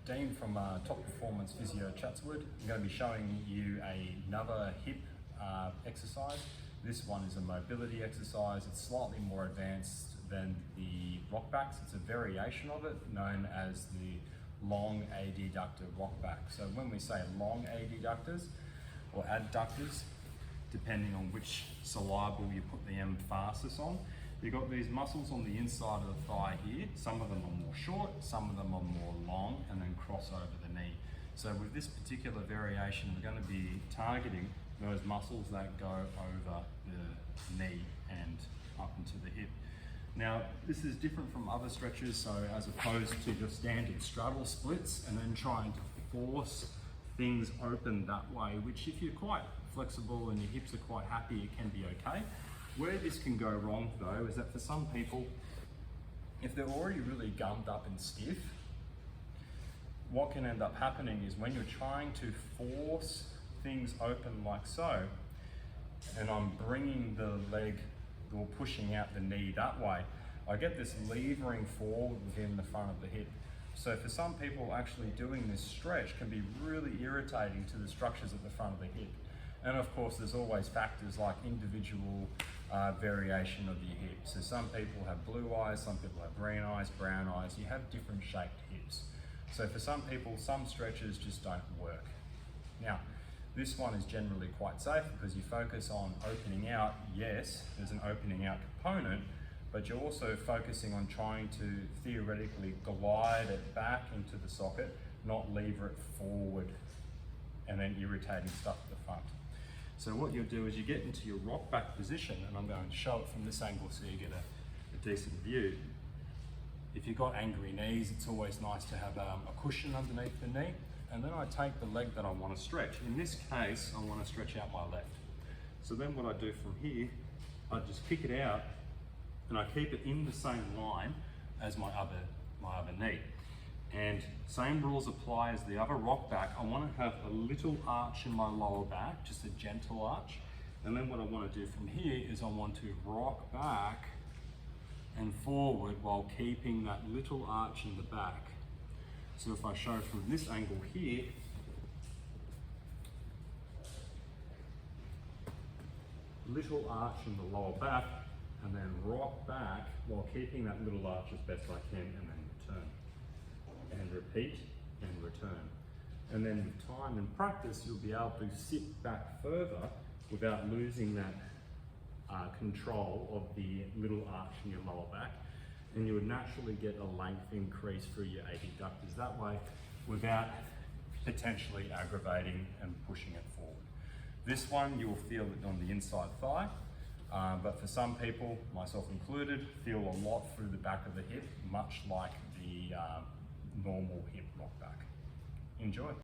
Dean from Top Performance Physio Chatswood. I'm going to be showing you another hip exercise. This one is a mobility exercise. It's slightly more advanced than the rock backs. It's a variation of it known as the long adductor rock back. So when we say long adductors or adductors, depending on which syllable you put the emphasis on, you've got these muscles on the inside of the thigh here. Some of them are more short, some of them are more long, and then cross over the knee. So with this particular variation, we're going to be targeting those muscles that go over the knee and up into the hip. Now, this is different from other stretches, so as opposed to your standard straddle splits and then trying to force things open that way, which if you're quite flexible and your hips are quite happy, it can be okay. Where this can go wrong though is that for some people, if they're already really gummed up and stiff, what can end up happening is when you're trying to force things open like so, and I'm bringing the leg or pushing out the knee that way, I get this levering forward within the front of the hip. So for some people, actually doing this stretch can be really irritating to the structures at the front of the hip. And of course, there's always factors like individual variation of your hip. So some people have blue eyes, some people have green eyes, brown eyes. You have different shaped hips. So for some people, some stretches just don't work. Now, this one is generally quite safe because you focus on opening out. Yes, there's an opening out component, but you're also focusing on trying to theoretically glide it back into the socket, not lever it forward and then irritating stuff at the front. So what you'll do is you get into your rock back position, and I'm going to show it from this angle so you get a decent view. If you've got angry knees, it's always nice to have a cushion underneath the knee. And then I take the leg that I want to stretch. In this case, I want to stretch out my left. So then what I do from here, I just kick it out and I keep it in the same line as my other knee. And same rules apply as the other rock back. I want to have a little arch in my lower back, just a gentle arch. And then what I want to do from here is I want to rock back and forward while keeping that little arch in the back. So if I show from this angle here, little arch in the lower back, and then rock back while keeping that little arch as best I can, and then return. And repeat and return. And then with time and practice, you'll be able to sit back further without losing that control of the little arch in your lower back. And you would naturally get a length increase through your adductors that way without potentially aggravating and pushing it forward. This one, you will feel it on the inside thigh, but for some people, myself included, feel a lot through the back of the hip, much like the normal hip rock back. Enjoy.